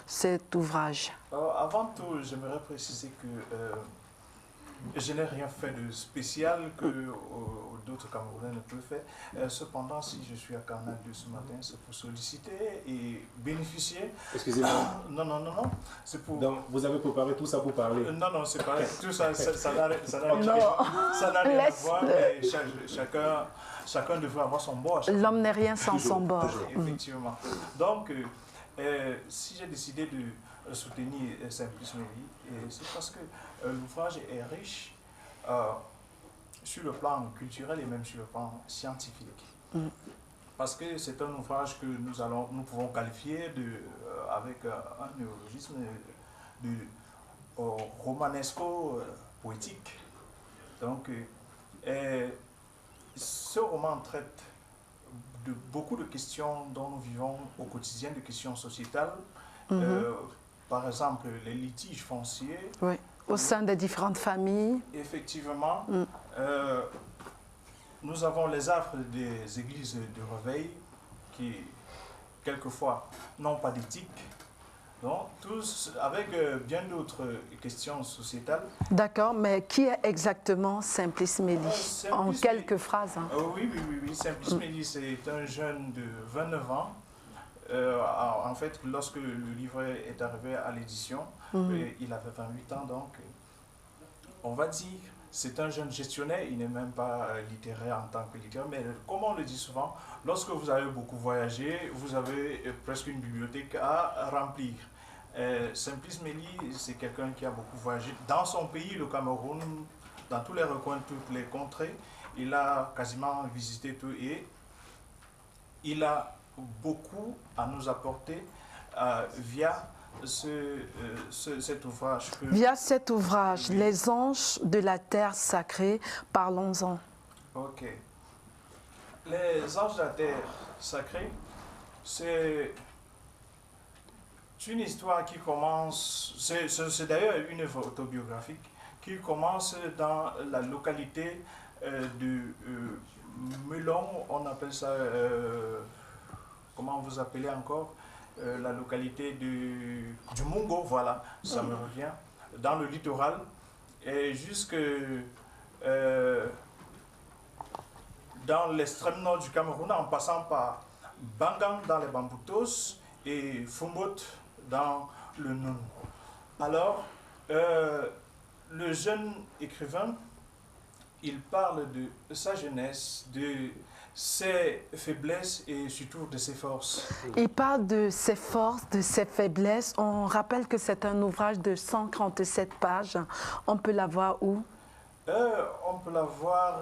cet ouvrage? Avant tout, j'aimerais préciser que je n'ai rien fait de spécial que d'autres Camerounais ne peuvent faire. Cependant, si je suis à Canal 2 ce matin, c'est pour solliciter et bénéficier. Excusez-moi. Non. C'est pour... Donc, vous avez préparé tout ça pour parler? Non, c'est pas tout ça, ça n'a rien à voir, mais chacun devrait avoir son bord. L'homme n'est rien sans son bord. Effectivement. Donc, si j'ai décidé de soutenir Simplice Mélie, c'est parce que l'ouvrage est riche sur le plan culturel et même sur le plan scientifique. Parce que c'est un ouvrage que nous pouvons qualifier avec un néologisme de romanesco-poétique. Donc, ce roman traite de beaucoup de questions dont nous vivons au quotidien, de questions sociétales. Par exemple, les litiges fonciers. Oui, au sein des différentes familles. Effectivement. Nous avons les affres des églises de réveil qui, quelquefois, n'ont pas d'éthique. Donc, tous avec bien d'autres questions sociétales. D'accord, mais qui est exactement Simplice Mélie? En quelques phrases. Hein. Oui. Simplice Mélie, c'est un jeune de 29 ans. En fait, lorsque le livret est arrivé à l'édition, il avait 28 ans, donc on va dire, c'est un jeune gestionnaire, il n'est même pas littéraire en tant que littéraire, mais comme on le dit souvent, lorsque vous avez beaucoup voyagé, vous avez presque une bibliothèque à remplir. Simplice Mélie, c'est quelqu'un qui a beaucoup voyagé dans son pays, le Cameroun, dans tous les recoins, toutes les contrées. Il a quasiment visité tout et il a beaucoup à nous apporter via cet ouvrage. Via cet ouvrage, oui. Les anges de la terre sacrée, parlons-en. Ok. Les anges de la terre sacrée, c'est une histoire qui commence, c'est d'ailleurs une œuvre autobiographique, qui commence dans la localité de Melon, on appelle ça... comment vous appelez encore la localité du Mungo, voilà, ça me revient, dans le littoral, et jusque dans l'extrême nord du Cameroun, en passant par Bangang dans les Bamboutos et Fumbot dans le Noun. Alors, le jeune écrivain, il parle de sa jeunesse, de ses faiblesses et surtout de ses forces. Il parle de ses forces, de ses faiblesses. On rappelle que c'est un ouvrage de 137 pages. On peut la voir où? On peut la voir...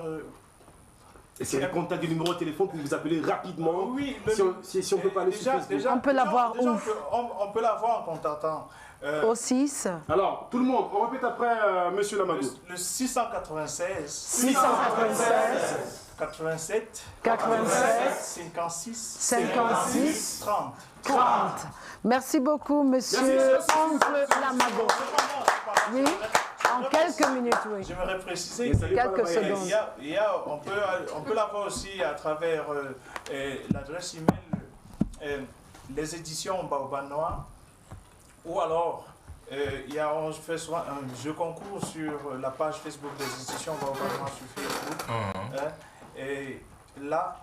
Et c'est le contact du numéro de téléphone pour vous appeler rapidement. Oui, si on peut parler sur Facebook. On peut la voir où? On peut la voir en contactant. Au 6. Alors, tout le monde, on répète après Monsieur Lamadou. Le 696. 696. 87. 56. 30. Merci beaucoup, Monsieur Oncle Lamadou. Oui, en quelques minutes, oui. J'aimerais préciser quelques secondes. On peut l'avoir aussi à travers l'adresse email les éditions Baobab Noir, ou alors on fait souvent un jeu concours sur la page Facebook des éditions Baobab Noir sur Facebook. Et là,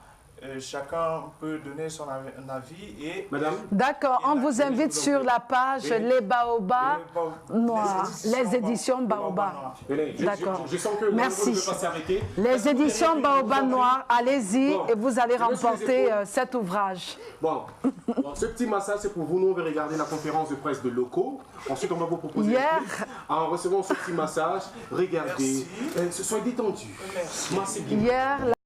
chacun peut donner son avis. Et Madame? D'accord, on vous invite sur la page Les Baobabs Noirs, les éditions Baobab. D'accord, merci. Les éditions Baobab Noirs, allez-y et vous allez remporter cet ouvrage. Bon, ce petit massage, c'est pour vous. Nous, on va regarder la conférence de presse de locaux. Ensuite, on va vous proposer en recevant ce petit massage, regardez, soyez détendus. Merci. Hier,